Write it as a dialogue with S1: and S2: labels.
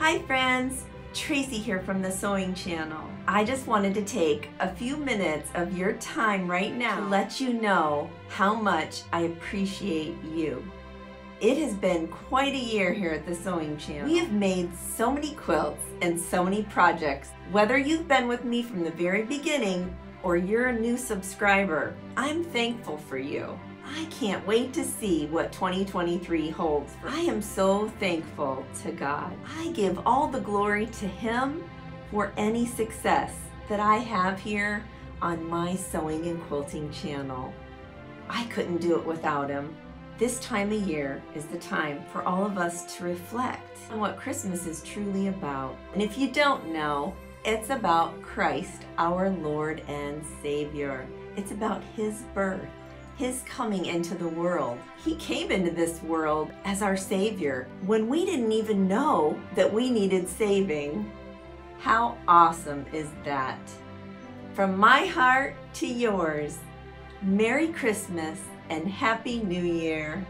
S1: Hi friends, Tracy here from the Sewing Channel. I just wanted to take a few minutes of your time right now to let you know how much I appreciate you. It has been quite a year here at the Sewing Channel. We have made so many quilts and so many projects. Whether you've been with me from the very beginning or you're a new subscriber, I'm thankful for you. I can't wait to see what 2023 holds. I am so thankful to God. I give all the glory to Him for any success that I have here on my sewing and quilting channel. I couldn't do it without Him. This time of year is the time for all of us to reflect on what Christmas is truly about. And if you don't know, it's about Christ, our Lord and Savior. It's about His birth, His coming into the world. He came into this world as our Savior when we didn't even know that we needed saving. How awesome is that? From my heart to yours, Merry Christmas and Happy New Year.